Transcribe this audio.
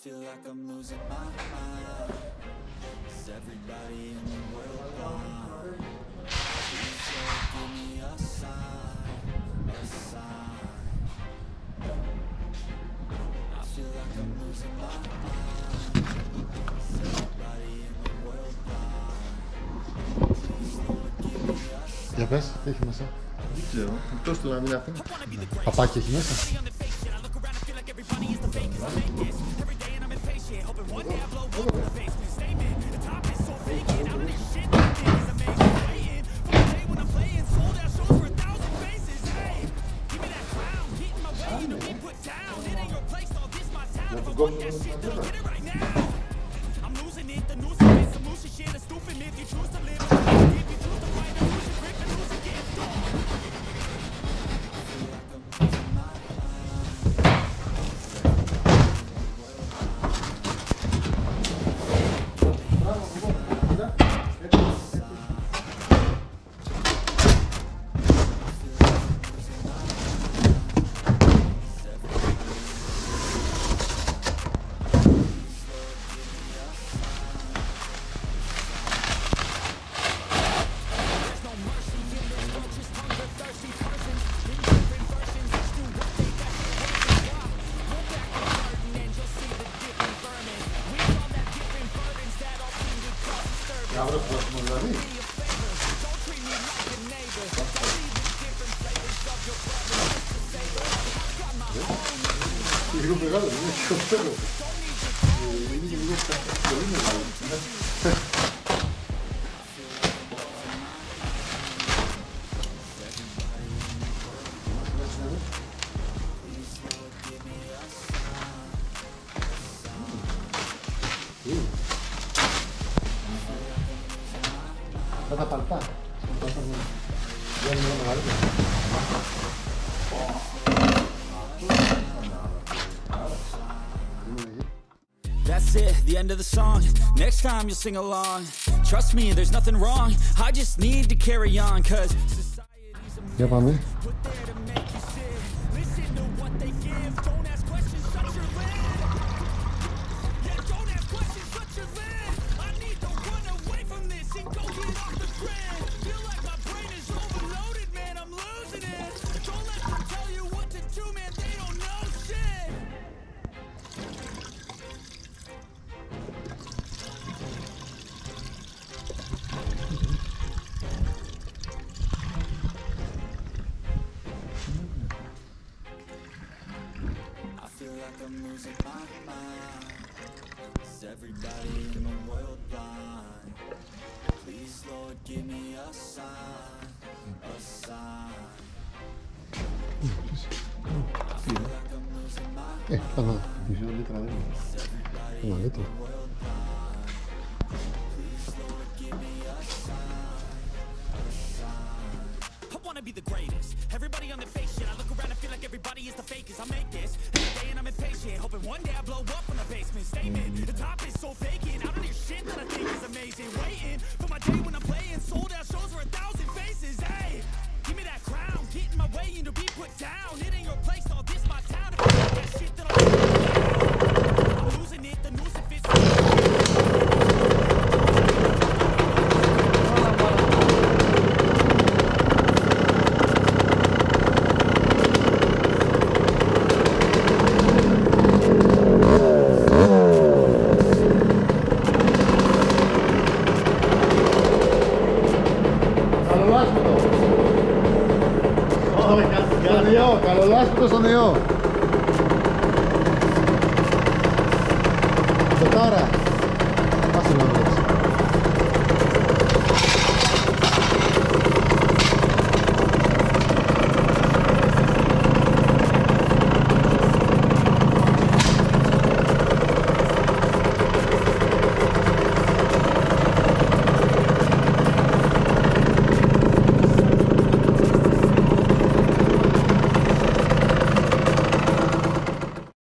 feel like I'm losing my mind. Is everybody in the world blind? Please Lord, give me a sign, a sign. I feel like I'm losing my mind. Is everybody in the world blind? Please Lord, give me a sign. Για πες, τι έχει μέσα. Δεν ξέρω, εκτός του να μην αφήνει. Παπάκι έχει μέσα. Λίγο μεγάλο, είναι πιο φέρο. Είναι και λίγο πολύ μεγάλο. Αυτά τα παλτά. Δεν είναι μεγαλύτερα. That's it, the end of the song. Next time you'll sing along. Trust me, there's nothing wrong. I just need to carry on, cause society's a Για πάμε. put there to make you sick. Listen to what they give. Don't ask questions, shut your lid. Yeah, don't ask questions, shut your lid. I need to run away from this and go get off the grid. Feel like my brain is overloaded, man, I'm losing it. Don't let them tell you what to do, man, they don't know shit. I feel like I'm losing my mind. Is everybody in the world blind? Please Lord, give me a sign, a sign. I feel like I'm losing my Πάμε. Πίσω λίτρα δεν είναι. Ένα λίτρο. world blind. Please Lord, give me a sign, a sign. I wanna be the greatest. Everybody on the fake shit. I look around and feel like everybody is the fakest. I make this every day and I'm impatient, hoping one day I blow up from the basement. Statement, the top is so vacant. I don't hear shit that I think is amazing. Waiting for my day when I'm playing sold out shows for 1,000 faces. Hey, give me that crown, get in my way and to be put down. It ain't your place, all this my town. If I got that shit, then I'm losing it. The noose it fits. Καλολάσπιτο στον ιό. Τετάρα. Πάσε να βρω.